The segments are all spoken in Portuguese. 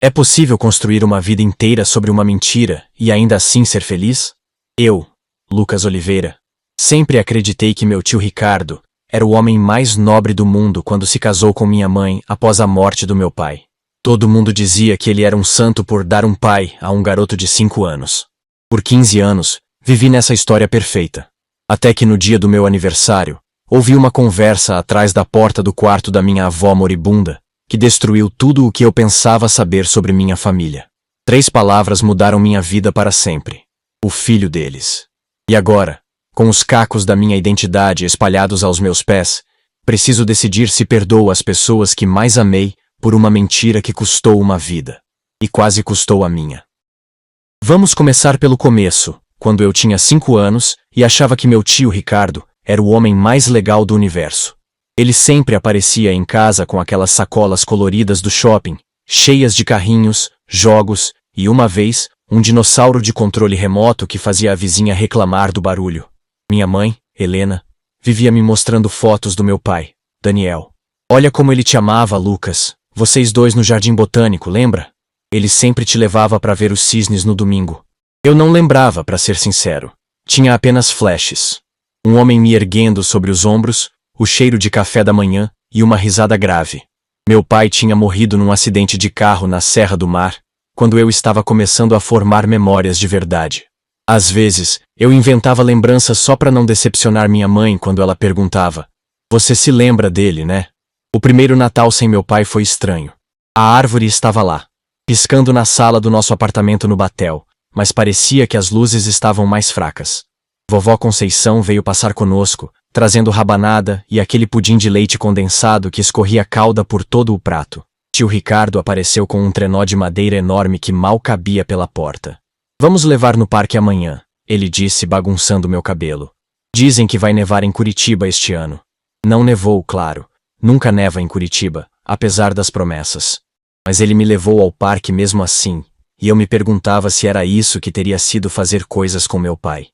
É possível construir uma vida inteira sobre uma mentira e ainda assim ser feliz? Eu, Lucas Oliveira, sempre acreditei que meu tio Ricardo era o homem mais nobre do mundo quando se casou com minha mãe após a morte do meu pai. Todo mundo dizia que ele era um santo por dar um pai a um garoto de 5 anos. Por 15 anos, vivi nessa história perfeita. Até que no dia do meu aniversário, ouvi uma conversa atrás da porta do quarto da minha avó moribunda, que destruiu tudo o que eu pensava saber sobre minha família. 3 palavras mudaram minha vida para sempre. O filho deles. E agora, com os cacos da minha identidade espalhados aos meus pés, preciso decidir se perdoo as pessoas que mais amei por uma mentira que custou uma vida. E quase custou a minha. Vamos começar pelo começo, quando eu tinha 5 anos e achava que meu tio Ricardo era o homem mais legal do universo. Ele sempre aparecia em casa com aquelas sacolas coloridas do shopping, cheias de carrinhos, jogos e, uma vez, um dinossauro de controle remoto que fazia a vizinha reclamar do barulho. Minha mãe, Helena, vivia me mostrando fotos do meu pai, Daniel. Olha como ele te amava, Lucas. Vocês dois no Jardim Botânico, lembra? Ele sempre te levava para ver os cisnes no domingo. Eu não lembrava, para ser sincero. Tinha apenas flashes. Um homem me erguendo sobre os ombros, o cheiro de café da manhã e uma risada grave. Meu pai tinha morrido num acidente de carro na Serra do Mar, quando eu estava começando a formar memórias de verdade. Às vezes, eu inventava lembranças só para não decepcionar minha mãe quando ela perguntava: "Você se lembra dele, né?" O primeiro Natal sem meu pai foi estranho. A árvore estava lá, piscando na sala do nosso apartamento no Batel, mas parecia que as luzes estavam mais fracas. Vovó Conceição veio passar conosco, trazendo rabanada e aquele pudim de leite condensado que escorria calda por todo o prato. Tio Ricardo apareceu com um trenó de madeira enorme que mal cabia pela porta. "Vamos levar no parque amanhã", ele disse, bagunçando meu cabelo. "Dizem que vai nevar em Curitiba este ano." Não nevou, claro. Nunca neva em Curitiba, apesar das promessas. Mas ele me levou ao parque mesmo assim, e eu me perguntava se era isso que teria sido fazer coisas com meu pai.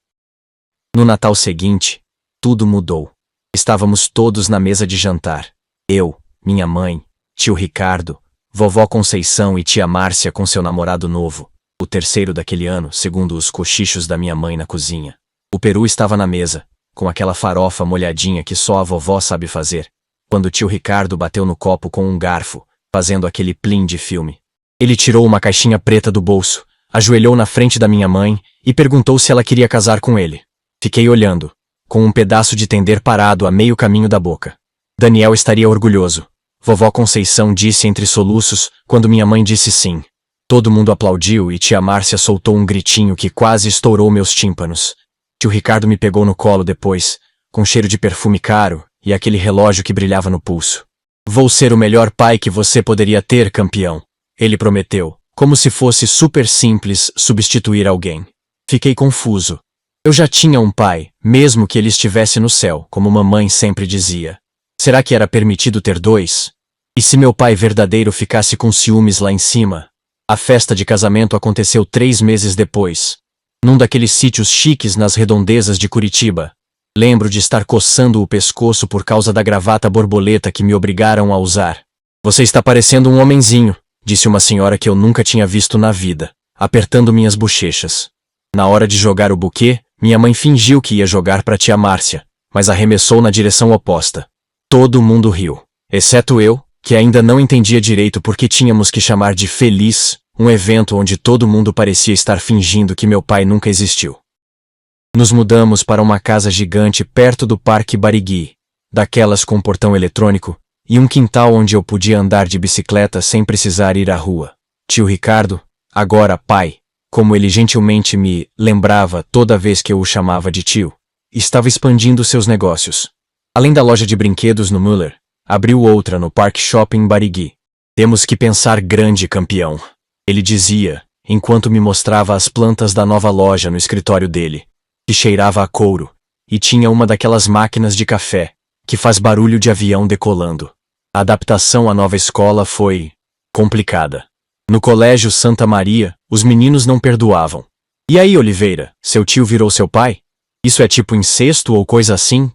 No Natal seguinte, tudo mudou. Estávamos todos na mesa de jantar. Eu, minha mãe, tio Ricardo, vovó Conceição e tia Márcia com seu namorado novo, o terceiro daquele ano, segundo os cochichos da minha mãe na cozinha. O peru estava na mesa, com aquela farofa molhadinha que só a vovó sabe fazer, quando tio Ricardo bateu no copo com um garfo, fazendo aquele plim de filme. Ele tirou uma caixinha preta do bolso, ajoelhou na frente da minha mãe e perguntou se ela queria casar com ele. Fiquei olhando, com um pedaço de tender parado a meio caminho da boca. Daniel estaria orgulhoso. Vovó Conceição disse entre soluços, quando minha mãe disse sim. Todo mundo aplaudiu e tia Márcia soltou um gritinho que quase estourou meus tímpanos. Tio Ricardo me pegou no colo depois, com cheiro de perfume caro e aquele relógio que brilhava no pulso. "Vou ser o melhor pai que você poderia ter, campeão", ele prometeu, como se fosse super simples substituir alguém. Fiquei confuso. Eu já tinha um pai, mesmo que ele estivesse no céu, como mamãe sempre dizia. Será que era permitido ter 2? E se meu pai verdadeiro ficasse com ciúmes lá em cima? A festa de casamento aconteceu 3 meses depois, num daqueles sítios chiques nas redondezas de Curitiba. Lembro de estar coçando o pescoço por causa da gravata borboleta que me obrigaram a usar. "Você está parecendo um homenzinho", disse uma senhora que eu nunca tinha visto na vida, apertando minhas bochechas. Na hora de jogar o buquê, minha mãe fingiu que ia jogar para tia Márcia, mas arremessou na direção oposta. Todo mundo riu, exceto eu, que ainda não entendia direito por que tínhamos que chamar de feliz um evento onde todo mundo parecia estar fingindo que meu pai nunca existiu. Nos mudamos para uma casa gigante perto do Parque Barigui, daquelas com portão eletrônico, e um quintal onde eu podia andar de bicicleta sem precisar ir à rua. Tio Ricardo, agora pai, como ele gentilmente me lembrava toda vez que eu o chamava de tio, estava expandindo seus negócios. Além da loja de brinquedos no Müller, abriu outra no Parque Shopping Barigui. "Temos que pensar grande, campeão", ele dizia, enquanto me mostrava as plantas da nova loja no escritório dele, que cheirava a couro, e tinha uma daquelas máquinas de café, que faz barulho de avião decolando. A adaptação à nova escola foi complicada. No colégio Santa Maria, os meninos não perdoavam. "E aí, Oliveira, seu tio virou seu pai? Isso é tipo incesto ou coisa assim?"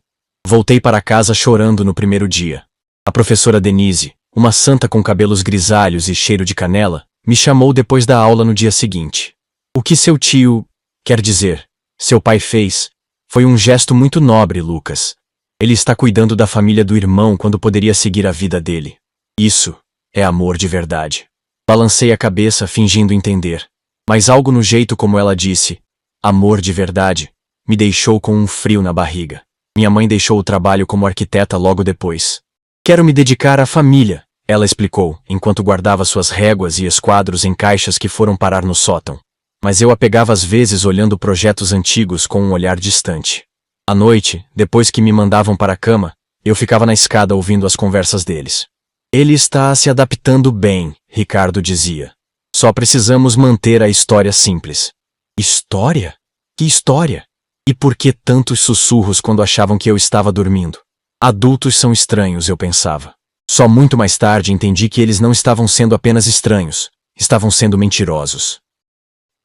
Voltei para casa chorando no primeiro dia. A professora Denise, uma santa com cabelos grisalhos e cheiro de canela, Me chamou depois da aula no dia seguinte. O que seu tio, quer dizer, seu pai fez, foi um gesto muito nobre, Lucas. Ele está cuidando da família do irmão quando poderia seguir a vida dele. Isso é amor de verdade. Balancei a cabeça fingindo entender. Mas algo no jeito como ela disse, amor de verdade, me deixou com um frio na barriga. Minha mãe deixou o trabalho como arquiteta logo depois. Quero me dedicar à família, ela explicou, enquanto guardava suas réguas e esquadros em caixas que foram parar no sótão. Mas eu a pegava às vezes olhando projetos antigos com um olhar distante. À noite, depois que me mandavam para a cama, eu ficava na escada ouvindo as conversas deles. Ele está se adaptando bem, Ricardo dizia. Só precisamos manter a história simples. História? Que história? E por que tantos sussurros quando achavam que eu estava dormindo? Adultos são estranhos, eu pensava. Só muito mais tarde entendi que eles não estavam sendo apenas estranhos, estavam sendo mentirosos.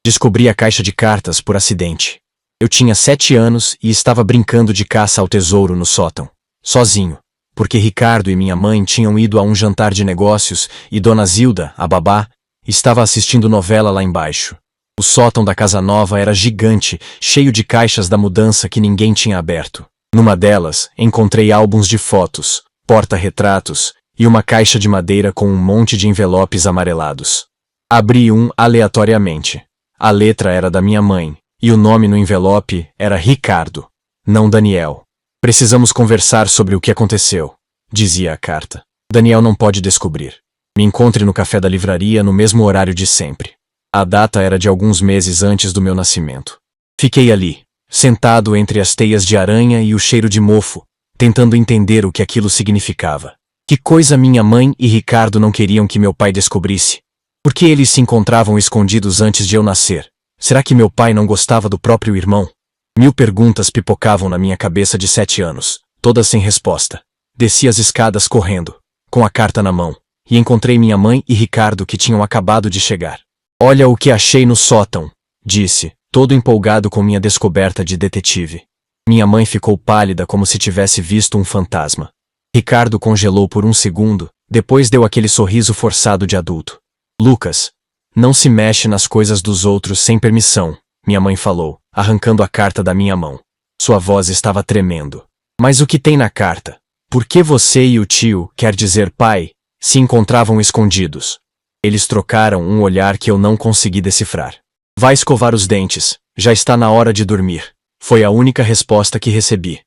Descobri a caixa de cartas por acidente. Eu tinha 7 anos e estava brincando de caça ao tesouro no sótão, sozinho, porque Ricardo e minha mãe tinham ido a um jantar de negócios e Dona Zilda, a babá, estava assistindo novela lá embaixo. O sótão da casa nova era gigante, cheio de caixas da mudança que ninguém tinha aberto. Numa delas, encontrei álbuns de fotos, porta-retratos e uma caixa de madeira com um monte de envelopes amarelados. Abri um aleatoriamente. A letra era da minha mãe, e o nome no envelope era Ricardo, não Daniel. Precisamos conversar sobre o que aconteceu, dizia a carta. Daniel não pode descobrir. Me encontre no café da livraria no mesmo horário de sempre. A data era de alguns meses antes do meu nascimento. Fiquei ali, sentado entre as teias de aranha e o cheiro de mofo, tentando entender o que aquilo significava. Que coisa minha mãe e Ricardo não queriam que meu pai descobrisse? Por que eles se encontravam escondidos antes de eu nascer? Será que meu pai não gostava do próprio irmão? 1000 perguntas pipocavam na minha cabeça de 7 anos, todas sem resposta. Desci as escadas correndo, com a carta na mão, e encontrei minha mãe e Ricardo que tinham acabado de chegar. Olha o que achei no sótão, disse, todo empolgado com minha descoberta de detetive. Minha mãe ficou pálida como se tivesse visto um fantasma. Ricardo congelou por um segundo, depois deu aquele sorriso forçado de adulto. Lucas, não se mexe nas coisas dos outros sem permissão, minha mãe falou, arrancando a carta da minha mão. Sua voz estava tremendo. Mas o que tem na carta? Por que você e o tio, quer dizer pai, se encontravam escondidos? Eles trocaram um olhar que eu não consegui decifrar. Vai escovar os dentes, já está na hora de dormir. Foi a única resposta que recebi.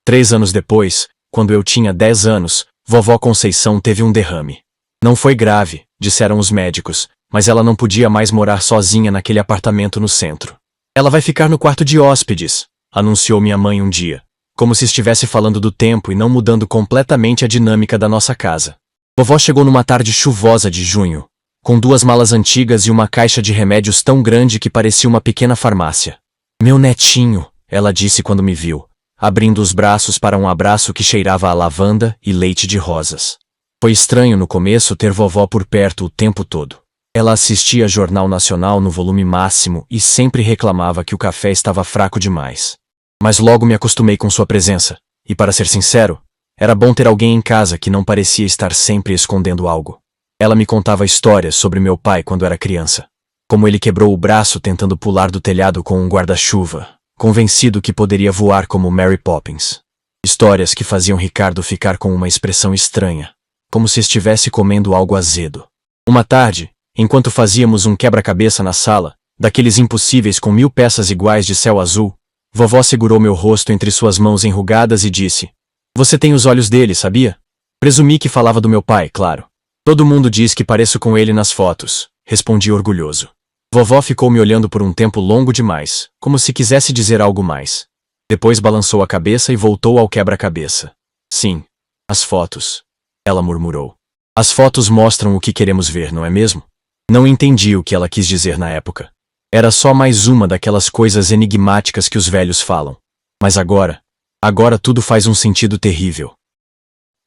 3 anos depois, quando eu tinha 10 anos, vovó Conceição teve um derrame. Não foi grave, disseram os médicos, mas ela não podia mais morar sozinha naquele apartamento no centro. Ela vai ficar no quarto de hóspedes, anunciou minha mãe um dia, como se estivesse falando do tempo e não mudando completamente a dinâmica da nossa casa. Vovó chegou numa tarde chuvosa de junho, com 2 malas antigas e uma caixa de remédios tão grande que parecia uma pequena farmácia. Meu netinho, ela disse quando me viu, abrindo os braços para um abraço que cheirava a lavanda e leite de rosas. Foi estranho no começo ter vovó por perto o tempo todo. Ela assistia Jornal Nacional no volume máximo e sempre reclamava que o café estava fraco demais. Mas logo me acostumei com sua presença, e para ser sincero, era bom ter alguém em casa que não parecia estar sempre escondendo algo. Ela me contava histórias sobre meu pai quando era criança. Como ele quebrou o braço tentando pular do telhado com um guarda-chuva, convencido que poderia voar como Mary Poppins. Histórias que faziam Ricardo ficar com uma expressão estranha, como se estivesse comendo algo azedo. Uma tarde, enquanto fazíamos um quebra-cabeça na sala, daqueles impossíveis com 1000 peças iguais de céu azul, vovó segurou meu rosto entre suas mãos enrugadas e disse: Você tem os olhos dele, sabia? Presumi que falava do meu pai, claro. Todo mundo diz que pareço com ele nas fotos, respondi orgulhoso. Vovó ficou me olhando por um tempo longo demais, como se quisesse dizer algo mais. Depois balançou a cabeça e voltou ao quebra-cabeça. Sim, as fotos. Ela murmurou. As fotos mostram o que queremos ver, não é mesmo? Não entendi o que ela quis dizer na época. Era só mais uma daquelas coisas enigmáticas que os velhos falam. Mas agora tudo faz um sentido terrível.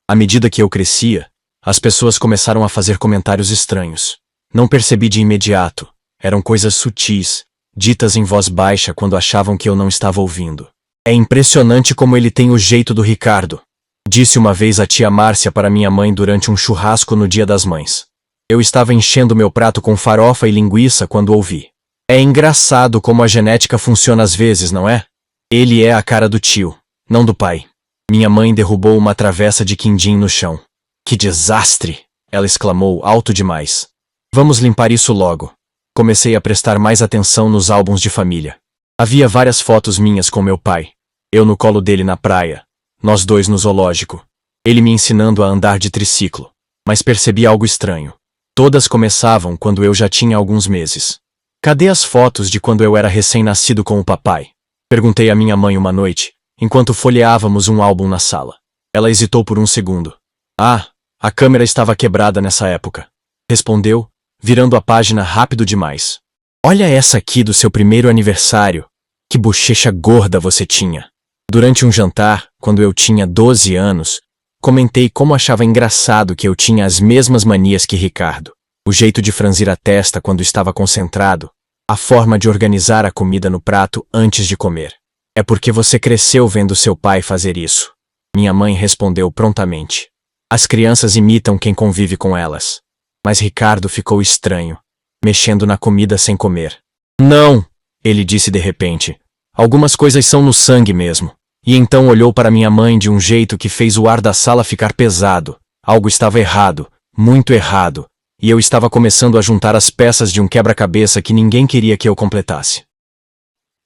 À medida que eu crescia, as pessoas começaram a fazer comentários estranhos. Não percebi de imediato. Eram coisas sutis, ditas em voz baixa quando achavam que eu não estava ouvindo. É impressionante como ele tem o jeito do Ricardo, disse uma vez a tia Márcia para minha mãe durante um churrasco no Dia das Mães. Eu estava enchendo meu prato com farofa e linguiça quando ouvi. É engraçado como a genética funciona às vezes, não é? Ele é a cara do tio, não do pai. Minha mãe derrubou uma travessa de quindim no chão. Que desastre! Ela exclamou alto demais. Vamos limpar isso logo. Comecei a prestar mais atenção nos álbuns de família. Havia várias fotos minhas com meu pai. Eu no colo dele na praia. Nós dois no zoológico. Ele me ensinando a andar de triciclo. Mas percebi algo estranho. Todas começavam quando eu já tinha alguns meses. Cadê as fotos de quando eu era recém-nascido com o papai? Perguntei à minha mãe uma noite, enquanto folheávamos um álbum na sala. Ela hesitou por um segundo. Ah, a câmera estava quebrada nessa época. Respondeu, virando a página rápido demais. Olha essa aqui do seu primeiro aniversário. Que bochecha gorda você tinha. Durante um jantar, quando eu tinha 12 anos, comentei como achava engraçado que eu tinha as mesmas manias que Ricardo. O jeito de franzir a testa quando estava concentrado, a forma de organizar a comida no prato antes de comer. É porque você cresceu vendo seu pai fazer isso. Minha mãe respondeu prontamente. As crianças imitam quem convive com elas. Mas Ricardo ficou estranho, mexendo na comida sem comer. Não, ele disse de repente. Algumas coisas são no sangue mesmo. E então olhou para minha mãe de um jeito que fez o ar da sala ficar pesado. Algo estava errado, muito errado, e eu estava começando a juntar as peças de um quebra-cabeça que ninguém queria que eu completasse.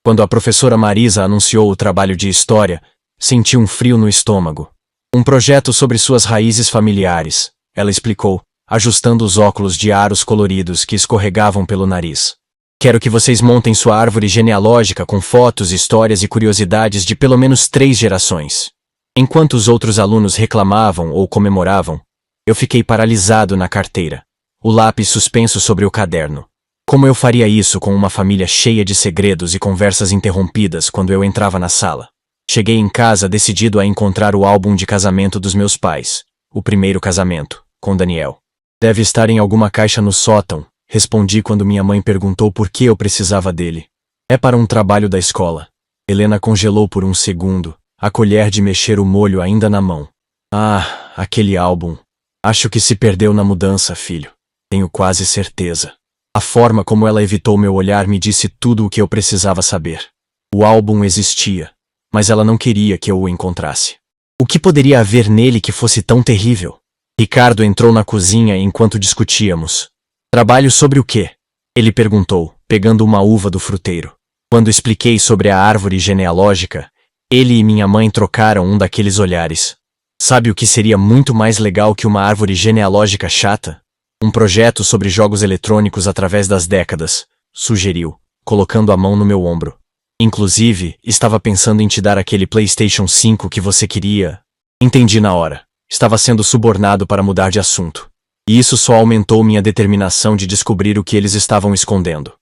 Quando a professora Marisa anunciou o trabalho de história, senti um frio no estômago. Um projeto sobre suas raízes familiares, ela explicou, ajustando os óculos de aros coloridos que escorregavam pelo nariz. Quero que vocês montem sua árvore genealógica com fotos, histórias e curiosidades de pelo menos 3 gerações. Enquanto os outros alunos reclamavam ou comemoravam, eu fiquei paralisado na carteira, o lápis suspenso sobre o caderno. Como eu faria isso com uma família cheia de segredos e conversas interrompidas quando eu entrava na sala? Cheguei em casa decidido a encontrar o álbum de casamento dos meus pais, o primeiro casamento, com Daniel. Deve estar em alguma caixa no sótão, respondi quando minha mãe perguntou por que eu precisava dele. É para um trabalho da escola. Helena congelou por um segundo, a colher de mexer o molho ainda na mão. Ah, aquele álbum. Acho que se perdeu na mudança, filho. Tenho quase certeza. A forma como ela evitou meu olhar me disse tudo o que eu precisava saber. O álbum existia, mas ela não queria que eu o encontrasse. O que poderia haver nele que fosse tão terrível? Ricardo entrou na cozinha enquanto discutíamos. Trabalho sobre o quê? Ele perguntou, pegando uma uva do fruteiro. Quando expliquei sobre a árvore genealógica, ele e minha mãe trocaram um daqueles olhares. Sabe o que seria muito mais legal que uma árvore genealógica chata? Um projeto sobre jogos eletrônicos através das décadas, sugeriu, colocando a mão no meu ombro. Inclusive, estava pensando em te dar aquele PlayStation 5 que você queria. Entendi na hora. Estava sendo subornado para mudar de assunto. E isso só aumentou minha determinação de descobrir o que eles estavam escondendo.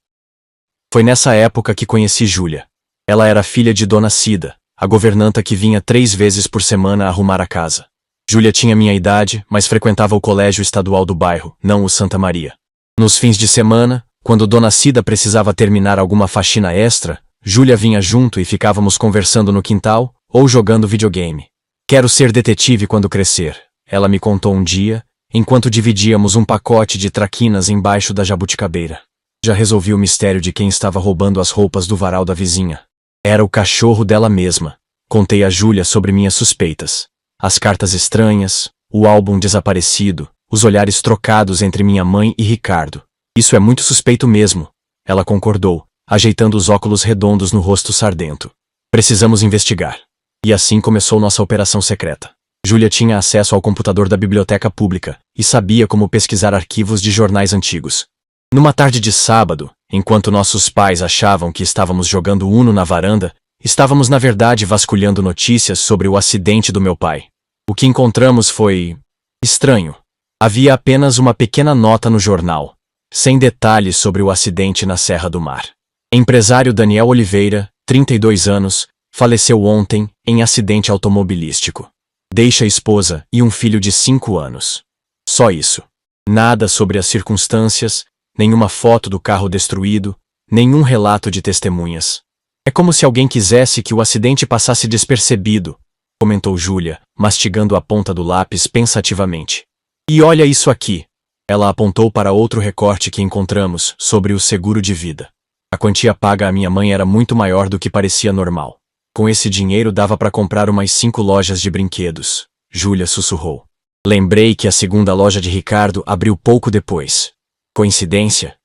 Foi nessa época que conheci Júlia. Ela era filha de Dona Cida, a governanta que vinha 3 vezes por semana arrumar a casa. Júlia tinha minha idade, mas frequentava o colégio estadual do bairro, não o Santa Maria. Nos fins de semana, quando Dona Cida precisava terminar alguma faxina extra, Júlia vinha junto e ficávamos conversando no quintal ou jogando videogame. Quero ser detetive quando crescer, ela me contou um dia, enquanto dividíamos um pacote de traquinas embaixo da jabuticabeira. Já resolvi o mistério de quem estava roubando as roupas do varal da vizinha. Era o cachorro dela mesma. Contei a Júlia sobre minhas suspeitas. As cartas estranhas, o álbum desaparecido, os olhares trocados entre minha mãe e Ricardo. Isso é muito suspeito mesmo, ela concordou, ajeitando os óculos redondos no rosto sardento. Precisamos investigar. E assim começou nossa operação secreta. Júlia tinha acesso ao computador da biblioteca pública e sabia como pesquisar arquivos de jornais antigos. Numa tarde de sábado, enquanto nossos pais achavam que estávamos jogando Uno na varanda, estávamos na verdade vasculhando notícias sobre o acidente do meu pai. O que encontramos foi estranho. Havia apenas uma pequena nota no jornal, sem detalhes sobre o acidente na Serra do Mar. Empresário Daniel Oliveira, 32 anos, faleceu ontem em acidente automobilístico. Deixa a esposa e um filho de 5 anos. Só isso. Nada sobre as circunstâncias, nenhuma foto do carro destruído, nenhum relato de testemunhas. É como se alguém quisesse que o acidente passasse despercebido, comentou Júlia, mastigando a ponta do lápis pensativamente. E olha isso aqui. Ela apontou para outro recorte que encontramos sobre o seguro de vida. A quantia paga à minha mãe era muito maior do que parecia normal. Com esse dinheiro dava para comprar umas 5 lojas de brinquedos. Júlia sussurrou. Lembrei que a segunda loja de Ricardo abriu pouco depois. Coincidência?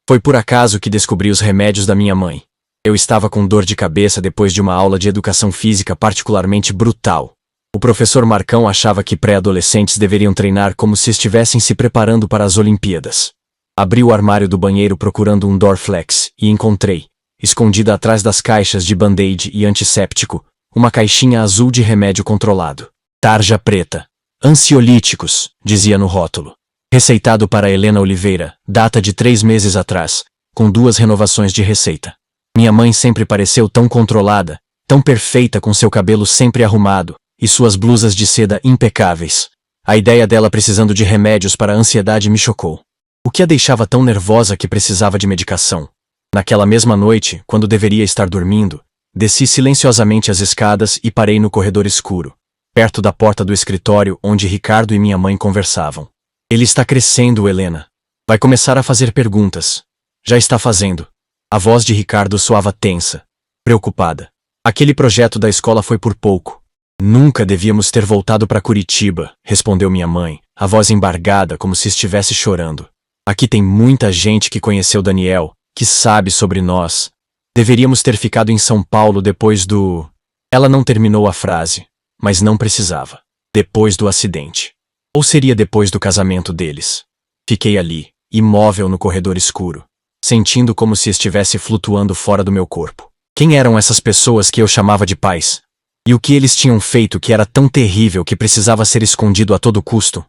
Foi por acaso que descobri os remédios da minha mãe. Eu estava com dor de cabeça depois de uma aula de educação física particularmente brutal. O professor Marcão achava que pré-adolescentes deveriam treinar como se estivessem se preparando para as Olimpíadas. Abri o armário do banheiro procurando um Dorflex e encontrei, escondida atrás das caixas de band-aid e antisséptico, uma caixinha azul de remédio controlado. Tarja preta. Ansiolíticos, dizia no rótulo. Receitado para Helena Oliveira, data de 3 meses atrás, com 2 renovações de receita. Minha mãe sempre pareceu tão controlada, tão perfeita com seu cabelo sempre arrumado, e suas blusas de seda impecáveis. A ideia dela precisando de remédios para a ansiedade me chocou. O que a deixava tão nervosa que precisava de medicação? Naquela mesma noite, quando deveria estar dormindo, desci silenciosamente as escadas e parei no corredor escuro, perto da porta do escritório onde Ricardo e minha mãe conversavam. Ele está crescendo, Helena. Vai começar a fazer perguntas. Já está fazendo. A voz de Ricardo soava tensa, preocupada. Aquele projeto da escola foi por pouco. Nunca devíamos ter voltado para Curitiba, respondeu minha mãe, a voz embargada como se estivesse chorando. Aqui tem muita gente que conheceu Daniel, que sabe sobre nós. Deveríamos ter ficado em São Paulo depois do... Ela não terminou a frase, mas não precisava. Depois do acidente. Ou seria depois do casamento deles? Fiquei ali, imóvel no corredor escuro, sentindo como se estivesse flutuando fora do meu corpo. Quem eram essas pessoas que eu chamava de pais? E o que eles tinham feito que era tão terrível que precisava ser escondido a todo custo?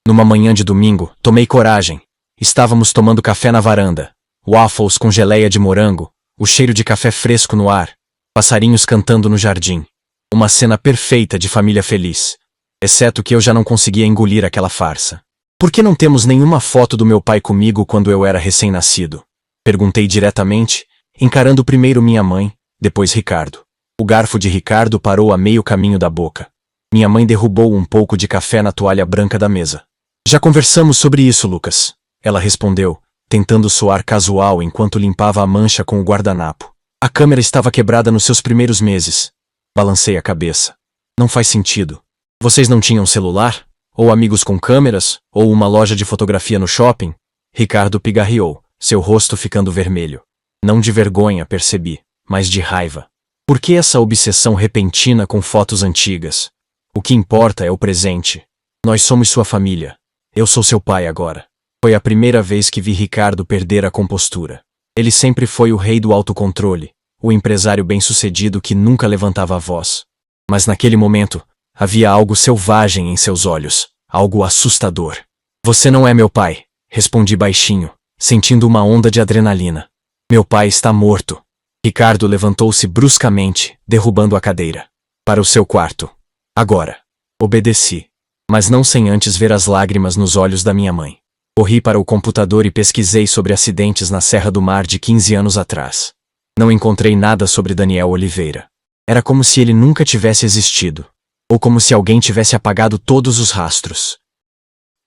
Numa manhã de domingo, tomei coragem. Estávamos tomando café na varanda. Waffles com geleia de morango, o cheiro de café fresco no ar, passarinhos cantando no jardim. Uma cena perfeita de família feliz. Exceto que eu já não conseguia engolir aquela farsa. Por que não temos nenhuma foto do meu pai comigo quando eu era recém-nascido? Perguntei diretamente, encarando primeiro minha mãe, depois Ricardo. O garfo de Ricardo parou a meio caminho da boca. Minha mãe derrubou um pouco de café na toalha branca da mesa. Já conversamos sobre isso, Lucas. Ela respondeu, tentando soar casual enquanto limpava a mancha com o guardanapo. A câmera estava quebrada nos seus primeiros meses. Balancei a cabeça. Não faz sentido. Vocês não tinham celular? Ou amigos com câmeras? Ou uma loja de fotografia no shopping? Ricardo pigarreou, seu rosto ficando vermelho. Não de vergonha, percebi, mas de raiva. Por que essa obsessão repentina com fotos antigas? O que importa é o presente. Nós somos sua família. Eu sou seu pai agora. Foi a primeira vez que vi Ricardo perder a compostura. Ele sempre foi o rei do autocontrole, o empresário bem-sucedido que nunca levantava a voz. Mas naquele momento, havia algo selvagem em seus olhos, algo assustador. Você não é meu pai, respondi baixinho, sentindo uma onda de adrenalina. Meu pai está morto. Ricardo levantou-se bruscamente, derrubando a cadeira. Para o seu quarto. Agora. Obedeci. Mas não sem antes ver as lágrimas nos olhos da minha mãe. Corri para o computador e pesquisei sobre acidentes na Serra do Mar de 15 anos atrás. Não encontrei nada sobre Daniel Oliveira. Era como se ele nunca tivesse existido. Ou como se alguém tivesse apagado todos os rastros.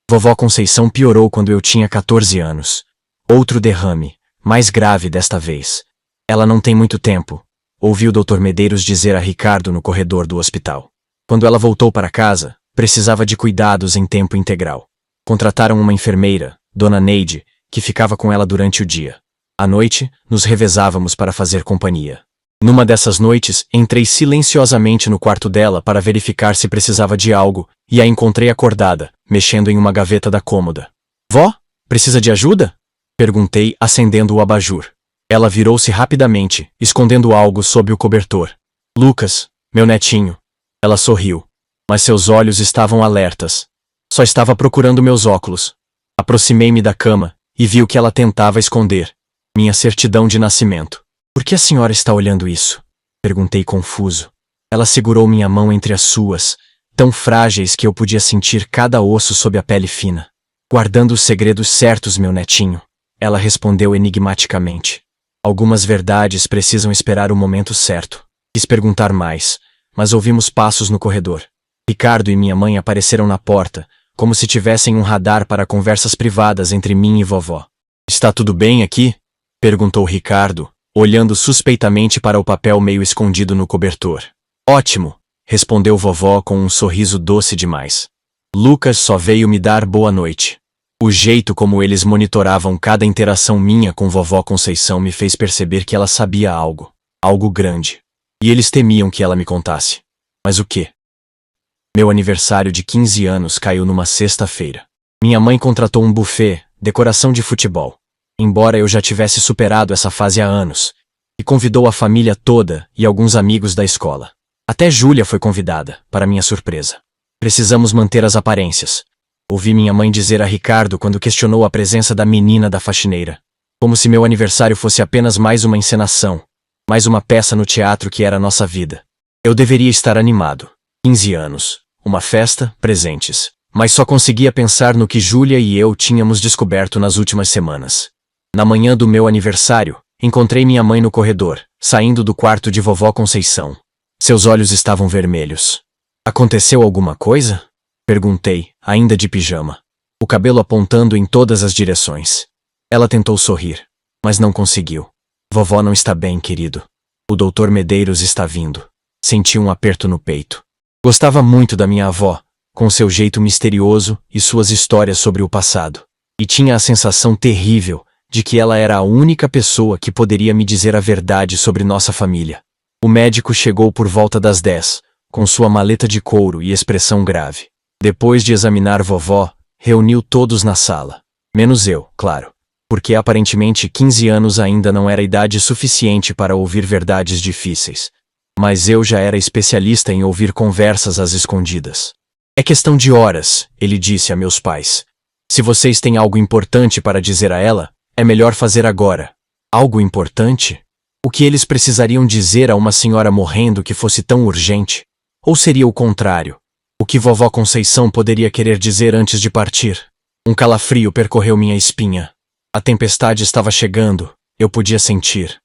Vovó Conceição piorou quando eu tinha 14 anos. Outro derrame, mais grave desta vez. Ela não tem muito tempo, ouvi o Dr. Medeiros dizer a Ricardo no corredor do hospital. Quando ela voltou para casa, precisava de cuidados em tempo integral. Contrataram uma enfermeira, Dona Neide, que ficava com ela durante o dia. À noite, nos revezávamos para fazer companhia. Numa dessas noites, entrei silenciosamente no quarto dela para verificar se precisava de algo, e a encontrei acordada, mexendo em uma gaveta da cômoda. Vó, precisa de ajuda? Perguntei, acendendo o abajur. Ela virou-se rapidamente, escondendo algo sob o cobertor. Lucas, meu netinho. Ela sorriu, mas seus olhos estavam alertas. Só estava procurando meus óculos. Aproximei-me da cama, e vi o que ela tentava esconder. Minha certidão de nascimento. Por que a senhora está olhando isso? Perguntei confuso. Ela segurou minha mão entre as suas, tão frágeis que eu podia sentir cada osso sob a pele fina. Guardando os segredos certos, meu netinho. Ela respondeu enigmaticamente. Algumas verdades precisam esperar o momento certo. Quis perguntar mais, mas ouvimos passos no corredor. Ricardo e minha mãe apareceram na porta, como se tivessem um radar para conversas privadas entre mim e vovó. Está tudo bem aqui? Perguntou Ricardo, olhando suspeitamente para o papel meio escondido no cobertor. Ótimo, respondeu vovó com um sorriso doce demais. Lucas só veio me dar boa noite. O jeito como eles monitoravam cada interação minha com vovó Conceição me fez perceber que ela sabia algo. Algo grande. E eles temiam que ela me contasse. Mas o quê? Meu aniversário de 15 anos caiu numa sexta-feira. Minha mãe contratou um buffet, decoração de futebol. Embora eu já tivesse superado essa fase há anos. E convidou a família toda e alguns amigos da escola. Até Júlia foi convidada, para minha surpresa. Precisamos manter as aparências. Ouvi minha mãe dizer a Ricardo quando questionou a presença da menina da faxineira. Como se meu aniversário fosse apenas mais uma encenação. Mais uma peça no teatro que era a nossa vida. Eu deveria estar animado. 15 anos. Uma festa, presentes. Mas só conseguia pensar no que Júlia e eu tínhamos descoberto nas últimas semanas. Na manhã do meu aniversário, encontrei minha mãe no corredor, saindo do quarto de vovó Conceição. Seus olhos estavam vermelhos. Aconteceu alguma coisa? Perguntei, ainda de pijama. O cabelo apontando em todas as direções. Ela tentou sorrir, mas não conseguiu. Vovó não está bem, querido. O doutor Medeiros está vindo. Senti um aperto no peito. Gostava muito da minha avó, com seu jeito misterioso e suas histórias sobre o passado. E tinha a sensação terrível de que ela era a única pessoa que poderia me dizer a verdade sobre nossa família. O médico chegou por volta das 10, com sua maleta de couro e expressão grave. Depois de examinar vovó, reuniu todos na sala. Menos eu, claro. Porque aparentemente 15 anos ainda não era idade suficiente para ouvir verdades difíceis. Mas eu já era especialista em ouvir conversas às escondidas. É questão de horas, ele disse a meus pais. Se vocês têm algo importante para dizer a ela, é melhor fazer agora. Algo importante? O que eles precisariam dizer a uma senhora morrendo que fosse tão urgente? Ou seria o contrário? O que vovó Conceição poderia querer dizer antes de partir? Um calafrio percorreu minha espinha. A tempestade estava chegando, eu podia sentir.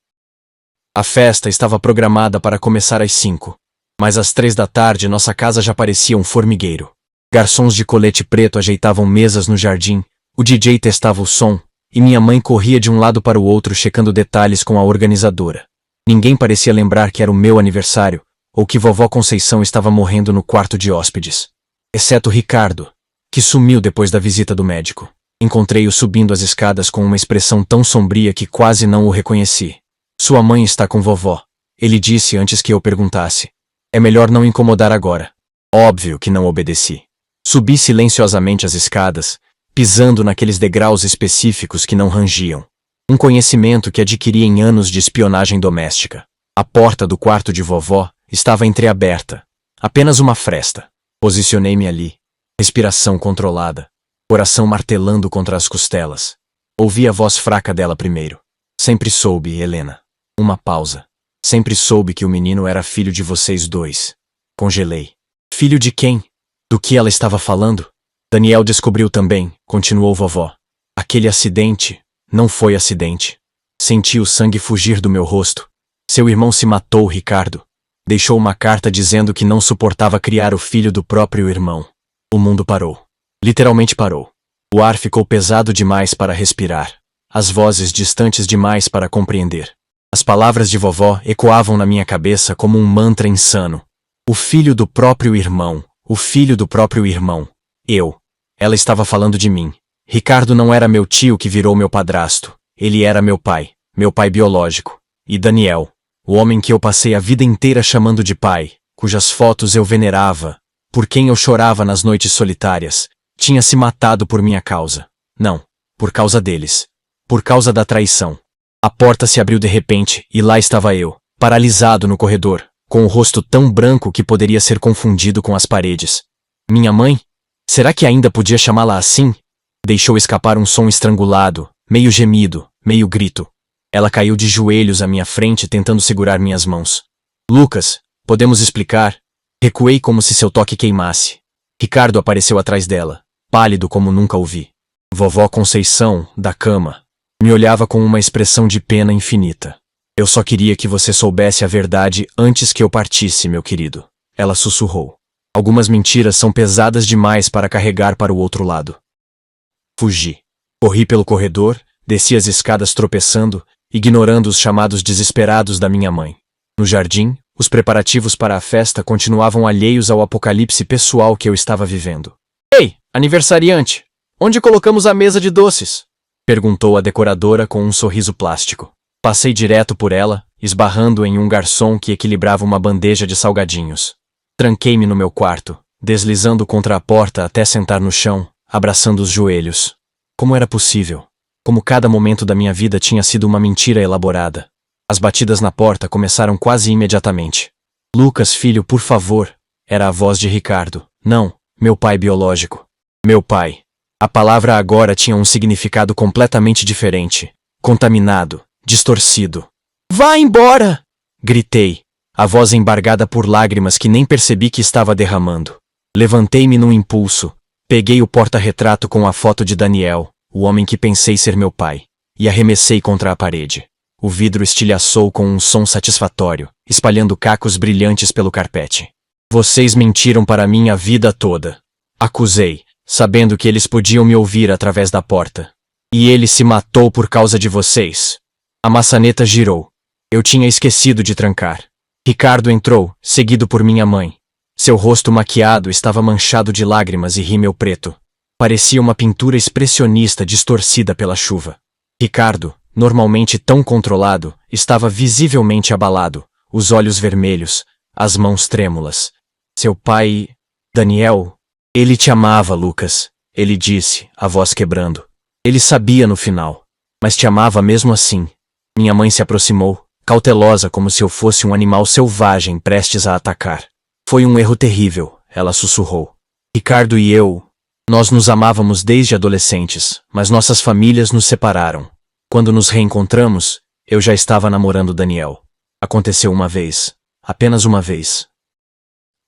A festa estava programada para começar às 5. Mas às 3 da tarde nossa casa já parecia um formigueiro. Garçons de colete preto ajeitavam mesas no jardim, o DJ testava o som, e minha mãe corria de um lado para o outro checando detalhes com a organizadora. Ninguém parecia lembrar que era o meu aniversário, ou que vovó Conceição estava morrendo no quarto de hóspedes. Exceto Ricardo, que sumiu depois da visita do médico. Encontrei-o subindo as escadas com uma expressão tão sombria que quase não o reconheci. Sua mãe está com vovó, ele disse antes que eu perguntasse. É melhor não incomodar agora. Óbvio que não obedeci. Subi silenciosamente as escadas, pisando naqueles degraus específicos que não rangiam. Um conhecimento que adquiri em anos de espionagem doméstica. A porta do quarto de vovó estava entreaberta. Apenas uma fresta. Posicionei-me ali. Respiração controlada. Coração martelando contra as costelas. Ouvi a voz fraca dela primeiro. Sempre soube, Helena. Uma pausa. Sempre soube que o menino era filho de vocês dois. Congelei. Filho de quem? Do que ela estava falando? Daniel descobriu também, continuou vovó. Aquele acidente não foi acidente. Senti o sangue fugir do meu rosto. Seu irmão se matou, Ricardo. Deixou uma carta dizendo que não suportava criar o filho do próprio irmão. O mundo parou. Literalmente parou. O ar ficou pesado demais para respirar. As vozes distantes demais para compreender. As palavras de vovó ecoavam na minha cabeça como um mantra insano. O filho do próprio irmão. O filho do próprio irmão. Eu. Ela estava falando de mim. Ricardo não era meu tio que virou meu padrasto. Ele era meu pai biológico. E Daniel, o homem que eu passei a vida inteira chamando de pai, cujas fotos eu venerava, por quem eu chorava nas noites solitárias, tinha se matado por minha causa. Não, por causa deles. Por causa da traição. A porta se abriu de repente e lá estava eu, paralisado no corredor, com o rosto tão branco que poderia ser confundido com as paredes. Minha mãe? Será que ainda podia chamá-la assim? Deixou escapar um som estrangulado, meio gemido, meio grito. Ela caiu de joelhos à minha frente tentando segurar minhas mãos. Lucas, podemos explicar? Recuei como se seu toque queimasse. Ricardo apareceu atrás dela, pálido como nunca o vi. Vovó Conceição, da cama, me olhava com uma expressão de pena infinita. Eu só queria que você soubesse a verdade antes que eu partisse, meu querido. Ela sussurrou. Algumas mentiras são pesadas demais para carregar para o outro lado. Fugi. Corri pelo corredor, desci as escadas tropeçando, ignorando os chamados desesperados da minha mãe. No jardim, os preparativos para a festa continuavam alheios ao apocalipse pessoal que eu estava vivendo. Ei, aniversariante! Onde colocamos a mesa de doces? Perguntou a decoradora com um sorriso plástico. Passei direto por ela, esbarrando em um garçom que equilibrava uma bandeja de salgadinhos. Tranquei-me no meu quarto, deslizando contra a porta até sentar no chão, abraçando os joelhos. Como era possível? Como cada momento da minha vida tinha sido uma mentira elaborada. As batidas na porta começaram quase imediatamente. Lucas, filho, por favor. Era a voz de Ricardo. Não, meu pai biológico. Meu pai. A palavra agora tinha um significado completamente diferente. Contaminado, distorcido. Vá embora! Gritei, a voz embargada por lágrimas que nem percebi que estava derramando. Levantei-me num impulso, peguei o porta-retrato com a foto de Daniel, o homem que pensei ser meu pai, e arremessei contra a parede. O vidro estilhaçou com um som satisfatório, espalhando cacos brilhantes pelo carpete. Vocês mentiram para mim a vida toda. Acusei, sabendo que eles podiam me ouvir através da porta. E ele se matou por causa de vocês. A maçaneta girou. Eu tinha esquecido de trancar. Ricardo entrou, seguido por minha mãe. Seu rosto maquiado estava manchado de lágrimas e rímel preto. Parecia uma pintura expressionista distorcida pela chuva. Ricardo, normalmente tão controlado, estava visivelmente abalado, os olhos vermelhos, as mãos trêmulas. Seu pai... Daniel... Ele te amava, Lucas, ele disse, a voz quebrando. Ele sabia no final, mas te amava mesmo assim. Minha mãe se aproximou, cautelosa como se eu fosse um animal selvagem prestes a atacar. Foi um erro terrível, ela sussurrou. Ricardo e eu... Nós nos amávamos desde adolescentes, mas nossas famílias nos separaram. Quando nos reencontramos, eu já estava namorando Daniel. Aconteceu uma vez. Apenas uma vez.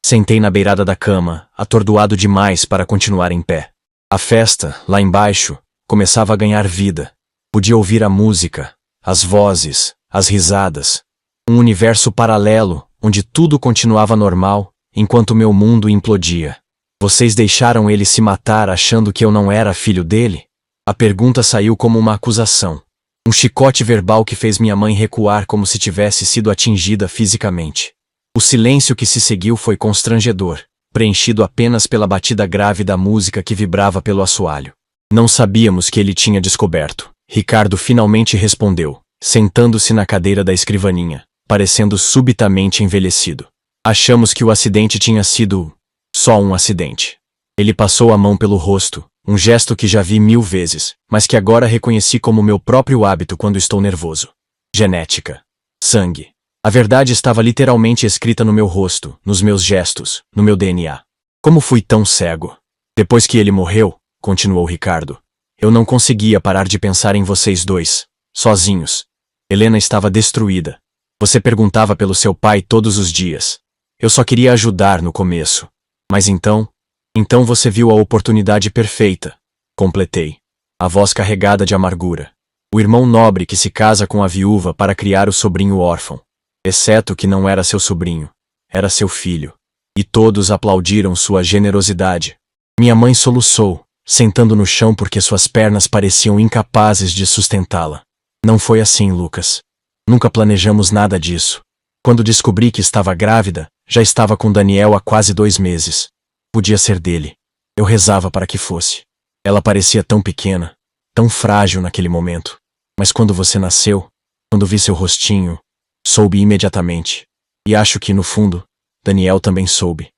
Sentei na beirada da cama, atordoado demais para continuar em pé. A festa, lá embaixo, começava a ganhar vida. Podia ouvir a música, as vozes, as risadas. Um universo paralelo, onde tudo continuava normal, enquanto meu mundo implodia. Vocês deixaram ele se matar achando que eu não era filho dele? A pergunta saiu como uma acusação. Um chicote verbal que fez minha mãe recuar como se tivesse sido atingida fisicamente. O silêncio que se seguiu foi constrangedor, preenchido apenas pela batida grave da música que vibrava pelo assoalho. Não sabíamos que ele tinha descoberto. Ricardo finalmente respondeu, sentando-se na cadeira da escrivaninha, parecendo subitamente envelhecido. Achamos que o acidente tinha sido... só um acidente. Ele passou a mão pelo rosto, um gesto que já vi 1000 vezes, mas que agora reconheci como meu próprio hábito quando estou nervoso. Genética. Sangue. A verdade estava literalmente escrita no meu rosto, nos meus gestos, no meu DNA. Como fui tão cego? Depois que ele morreu, continuou Ricardo, eu não conseguia parar de pensar em vocês dois, sozinhos. Helena estava destruída. Você perguntava pelo seu pai todos os dias. Eu só queria ajudar no começo. Mas então você viu a oportunidade perfeita. Completei. A voz carregada de amargura. O irmão nobre que se casa com a viúva para criar o sobrinho órfão. Exceto que não era seu sobrinho. Era seu filho. E todos aplaudiram sua generosidade. Minha mãe soluçou, sentando no chão porque suas pernas pareciam incapazes de sustentá-la. Não foi assim, Lucas. Nunca planejamos nada disso. Quando descobri que estava grávida, já estava com Daniel há quase 2 meses. Podia ser dele. Eu rezava para que fosse. Ela parecia tão pequena, tão frágil naquele momento. Mas quando você nasceu, quando vi seu rostinho, soube imediatamente. E acho que, no fundo, Daniel também soube.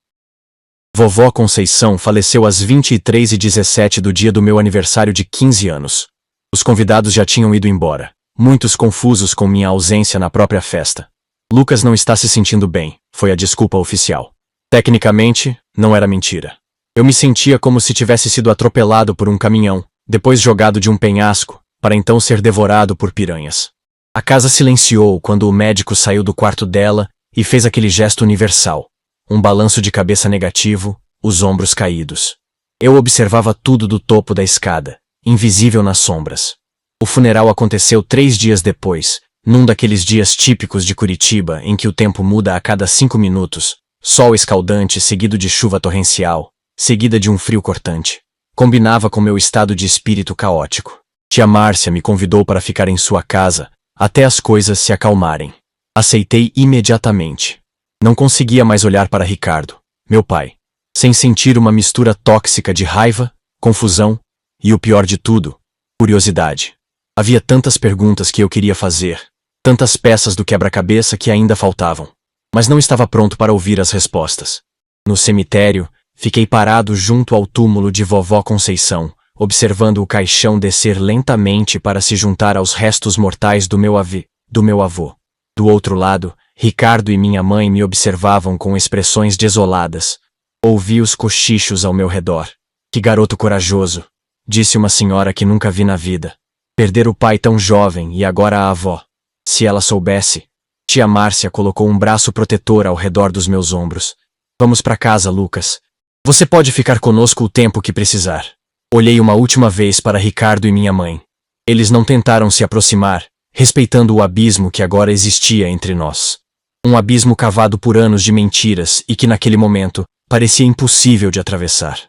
Vovó Conceição faleceu às 23h17 do dia do meu aniversário de 15 anos. Os convidados já tinham ido embora, muitos confusos com minha ausência na própria festa. Lucas não está se sentindo bem, foi a desculpa oficial. Tecnicamente, não era mentira. Eu me sentia como se tivesse sido atropelado por um caminhão, depois jogado de um penhasco, para então ser devorado por piranhas. A casa silenciou quando o médico saiu do quarto dela e fez aquele gesto universal. Um balanço de cabeça negativo, os ombros caídos. Eu observava tudo do topo da escada, invisível nas sombras. O funeral aconteceu 3 dias depois, num daqueles dias típicos de Curitiba em que o tempo muda a cada 5 minutos, Sol escaldante seguido de chuva torrencial, seguida de um frio cortante. Combinava com meu estado de espírito caótico. Tia Márcia me convidou para ficar em sua casa, até as coisas se acalmarem. Aceitei imediatamente. Não conseguia mais olhar para Ricardo, meu pai, sem sentir uma mistura tóxica de raiva, confusão e, o pior de tudo, curiosidade. Havia tantas perguntas que eu queria fazer, tantas peças do quebra-cabeça que ainda faltavam, mas não estava pronto para ouvir as respostas. No cemitério, fiquei parado junto ao túmulo de vovó Conceição, observando o caixão descer lentamente para se juntar aos restos mortais do meu avô. Do outro lado, Ricardo e minha mãe me observavam com expressões desoladas. Ouvi os cochichos ao meu redor. Que garoto corajoso, disse uma senhora que nunca vi na vida. Perder o pai tão jovem e agora a avó. Se ela soubesse. Tia Márcia colocou um braço protetor ao redor dos meus ombros. Vamos para casa, Lucas. Você pode ficar conosco o tempo que precisar. Olhei uma última vez para Ricardo e minha mãe. Eles não tentaram se aproximar, respeitando o abismo que agora existia entre nós. Um abismo cavado por anos de mentiras e que naquele momento parecia impossível de atravessar.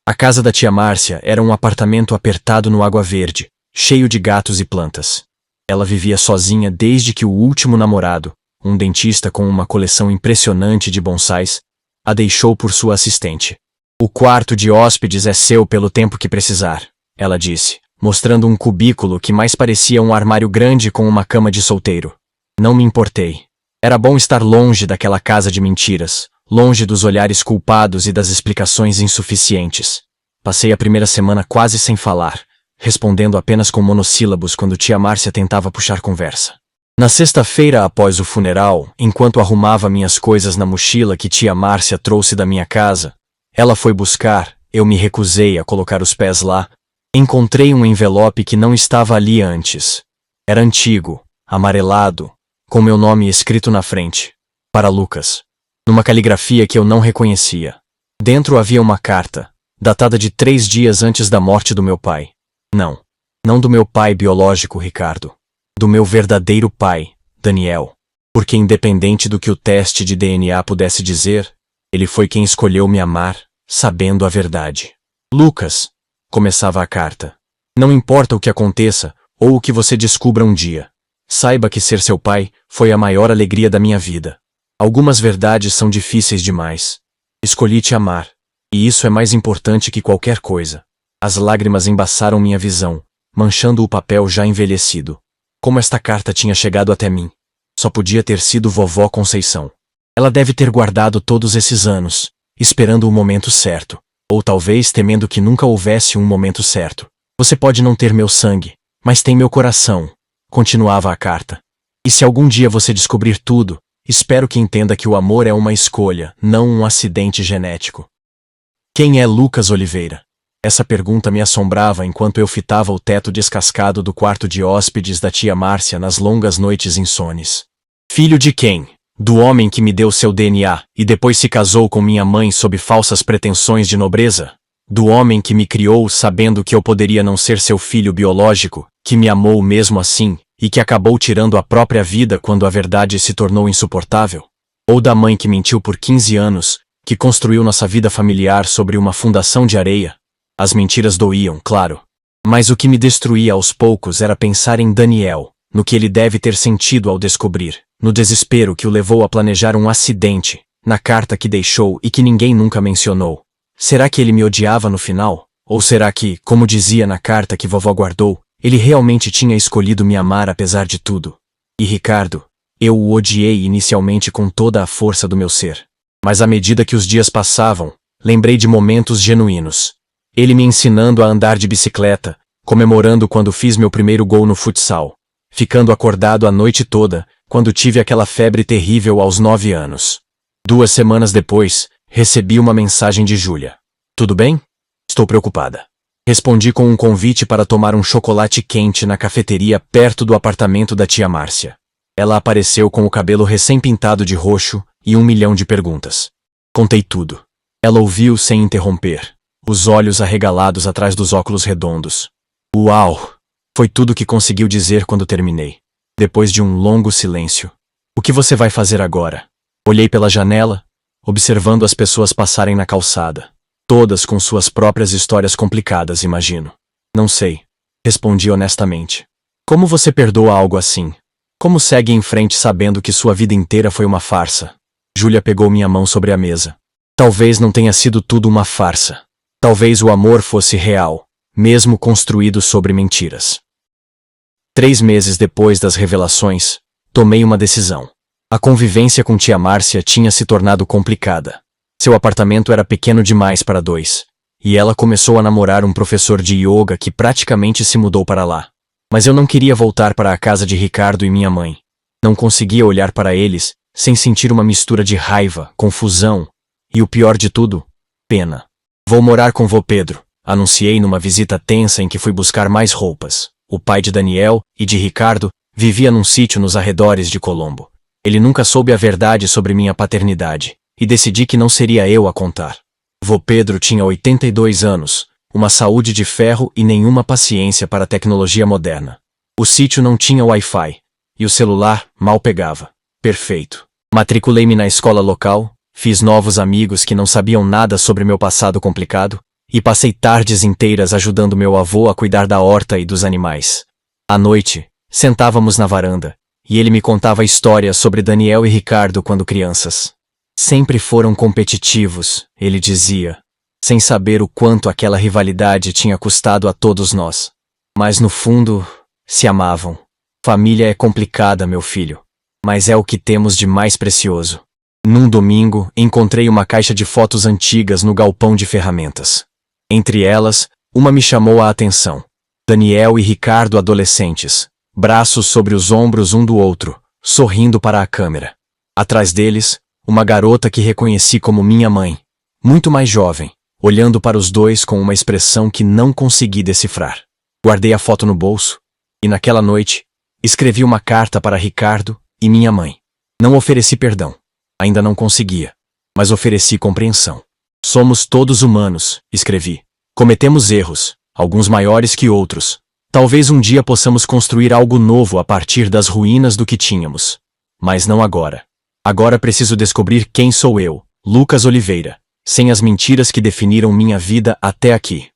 A casa da tia Márcia era um apartamento apertado no Água Verde, cheio de gatos e plantas. Ela vivia sozinha desde que o último namorado, um dentista com uma coleção impressionante de bonsais, a deixou por sua assistente. O quarto de hóspedes é seu pelo tempo que precisar, ela disse, mostrando um cubículo que mais parecia um armário grande com uma cama de solteiro. Não me importei. Era bom estar longe daquela casa de mentiras, longe dos olhares culpados e das explicações insuficientes. Passei a primeira semana quase sem falar, respondendo apenas com monossílabos quando tia Márcia tentava puxar conversa. Na sexta-feira após o funeral, enquanto arrumava minhas coisas na mochila que tia Márcia trouxe da minha casa, ela foi buscar, eu me recusei a colocar os pés lá. Encontrei um envelope que não estava ali antes. Era antigo, amarelado, com meu nome escrito na frente. Para Lucas. Numa caligrafia que eu não reconhecia. Dentro havia uma carta, datada de 3 dias antes da morte do meu pai. Não do meu pai biológico, Ricardo. Do meu verdadeiro pai, Daniel. Porque independente do que o teste de DNA pudesse dizer, ele foi quem escolheu me amar, sabendo a verdade. Lucas, começava a carta. Não importa o que aconteça, ou o que você descubra um dia. Saiba que ser seu pai foi a maior alegria da minha vida. Algumas verdades são difíceis demais. Escolhi te amar. E isso é mais importante que qualquer coisa. As lágrimas embaçaram minha visão, manchando o papel já envelhecido. Como esta carta tinha chegado até mim? Só podia ter sido vovó Conceição. Ela deve ter guardado todos esses anos, esperando o momento certo. Ou talvez temendo que nunca houvesse um momento certo. Você pode não ter meu sangue, mas tem meu coração, continuava a carta. E se algum dia você descobrir tudo, espero que entenda que o amor é uma escolha, não um acidente genético. Quem é Lucas Oliveira? Essa pergunta me assombrava enquanto eu fitava o teto descascado do quarto de hóspedes da tia Márcia nas longas noites insones. Filho de quem? Do homem que me deu seu DNA e depois se casou com minha mãe sob falsas pretensões de nobreza? Do homem que me criou sabendo que eu poderia não ser seu filho biológico, que me amou mesmo assim, e que acabou tirando a própria vida quando a verdade se tornou insuportável? Ou da mãe que mentiu por 15 anos, que construiu nossa vida familiar sobre uma fundação de areia? As mentiras doíam, claro. Mas o que me destruía aos poucos era pensar em Daniel, no que ele deve ter sentido ao descobrir, no desespero que o levou a planejar um acidente, na carta que deixou e que ninguém nunca mencionou. Será que ele me odiava no final? Ou será que, como dizia na carta que vovó guardou, ele realmente tinha escolhido me amar apesar de tudo? E Ricardo, eu o odiei inicialmente com toda a força do meu ser. Mas à medida que os dias passavam, lembrei de momentos genuínos. Ele me ensinando a andar de bicicleta, comemorando quando fiz meu primeiro gol no futsal, ficando acordado a noite toda, quando tive aquela febre terrível aos 9 anos. 2 semanas depois, recebi uma mensagem de Júlia. Tudo bem? Estou preocupada. Respondi com um convite para tomar um chocolate quente na cafeteria perto do apartamento da tia Márcia. Ela apareceu com o cabelo recém-pintado de roxo e 1 milhão de perguntas. Contei tudo. Ela ouviu sem interromper, os olhos arregalados atrás dos óculos redondos. Uau! Foi tudo que conseguiu dizer quando terminei. Depois de um longo silêncio. O que você vai fazer agora? Olhei pela janela, observando as pessoas passarem na calçada. Todas com suas próprias histórias complicadas, imagino. Não sei. Respondi honestamente. Como você perdoa algo assim? Como segue em frente sabendo que sua vida inteira foi uma farsa? Júlia pegou minha mão sobre a mesa. Talvez não tenha sido tudo uma farsa. Talvez o amor fosse real, mesmo construído sobre mentiras. 3 meses depois das revelações, tomei uma decisão. A convivência com tia Márcia tinha se tornado complicada. Seu apartamento era pequeno demais para 2, e ela começou a namorar um professor de yoga que praticamente se mudou para lá. Mas eu não queria voltar para a casa de Ricardo e minha mãe. Não conseguia olhar para eles sem sentir uma mistura de raiva, confusão e, o pior de tudo, pena. Vou morar com vô Pedro, anunciei numa visita tensa em que fui buscar mais roupas. O pai de Daniel e de Ricardo vivia num sítio nos arredores de Colombo. Ele nunca soube a verdade sobre minha paternidade, e decidi que não seria eu a contar. Vô Pedro tinha 82 anos, uma saúde de ferro e nenhuma paciência para a tecnologia moderna. O sítio não tinha Wi-Fi, e o celular mal pegava. Perfeito. Matriculei-me na escola local, fiz novos amigos que não sabiam nada sobre meu passado complicado, e passei tardes inteiras ajudando meu avô a cuidar da horta e dos animais. À noite, sentávamos na varanda, e ele me contava histórias sobre Daniel e Ricardo quando crianças. Sempre foram competitivos, ele dizia, sem saber o quanto aquela rivalidade tinha custado a todos nós. Mas no fundo, se amavam. Família é complicada, meu filho, mas é o que temos de mais precioso. Num domingo, encontrei uma caixa de fotos antigas no galpão de ferramentas. Entre elas, uma me chamou a atenção. Daniel e Ricardo adolescentes, braços sobre os ombros um do outro, sorrindo para a câmera. Atrás deles, uma garota que reconheci como minha mãe, muito mais jovem, olhando para os dois com uma expressão que não consegui decifrar. Guardei a foto no bolso, e naquela noite, escrevi uma carta para Ricardo e minha mãe. Não ofereci perdão, ainda não conseguia, mas ofereci compreensão. Somos todos humanos, escrevi. Cometemos erros, alguns maiores que outros. Talvez um dia possamos construir algo novo a partir das ruínas do que tínhamos. Mas não agora. Agora preciso descobrir quem sou eu, Lucas Oliveira, sem as mentiras que definiram minha vida até aqui.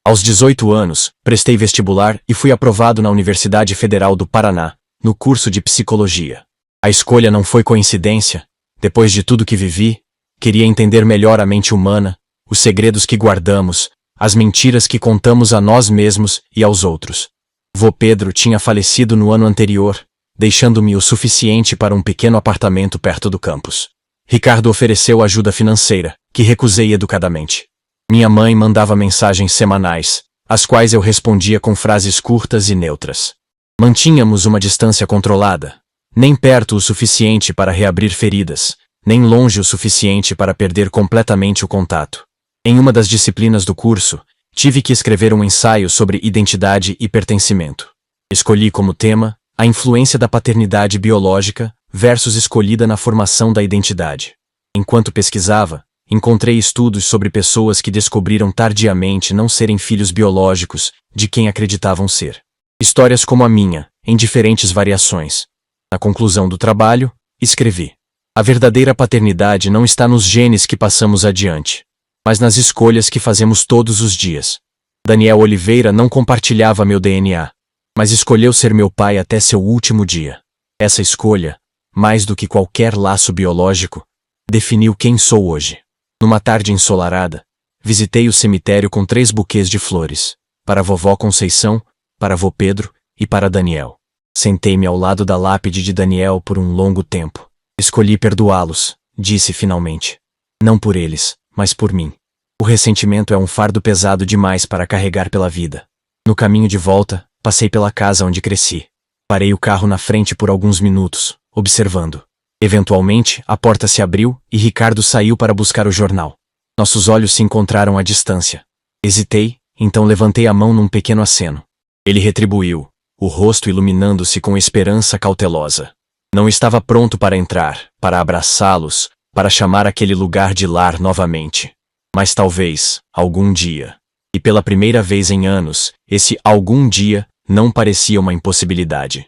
Aos 18 anos, prestei vestibular e fui aprovado na Universidade Federal do Paraná, no curso de Psicologia. A escolha não foi coincidência. Depois de tudo que vivi, queria entender melhor a mente humana, os segredos que guardamos, as mentiras que contamos a nós mesmos e aos outros. Vô Pedro tinha falecido no ano anterior, deixando-me o suficiente para um pequeno apartamento perto do campus. Ricardo ofereceu ajuda financeira, que recusei educadamente. Minha mãe mandava mensagens semanais, às quais eu respondia com frases curtas e neutras. Mantínhamos uma distância controlada, nem perto o suficiente para reabrir feridas, nem longe o suficiente para perder completamente o contato. Em uma das disciplinas do curso, tive que escrever um ensaio sobre identidade e pertencimento. Escolhi como tema a influência da paternidade biológica versus escolhida na formação da identidade. Enquanto pesquisava, encontrei estudos sobre pessoas que descobriram tardiamente não serem filhos biológicos de quem acreditavam ser. Histórias como a minha, em diferentes variações. Na conclusão do trabalho, escrevi: a verdadeira paternidade não está nos genes que passamos adiante, mas nas escolhas que fazemos todos os dias. Daniel Oliveira não compartilhava meu DNA, mas escolheu ser meu pai até seu último dia. Essa escolha, mais do que qualquer laço biológico, definiu quem sou hoje. Numa tarde ensolarada, visitei o cemitério com 3 buquês de flores, para a vovó Conceição, para vô Pedro e para Daniel. Sentei-me ao lado da lápide de Daniel por um longo tempo. Escolhi perdoá-los, disse finalmente. Não por eles, mas por mim. O ressentimento é um fardo pesado demais para carregar pela vida. No caminho de volta, passei pela casa onde cresci. Parei o carro na frente por alguns minutos, observando. Eventualmente, a porta se abriu e Ricardo saiu para buscar o jornal. Nossos olhos se encontraram à distância. Hesitei, então levantei a mão num pequeno aceno. Ele retribuiu, o rosto iluminando-se com esperança cautelosa. Não estava pronto para entrar, para abraçá-los, para chamar aquele lugar de lar novamente. Mas talvez, algum dia. E pela primeira vez em anos, esse algum dia não parecia uma impossibilidade.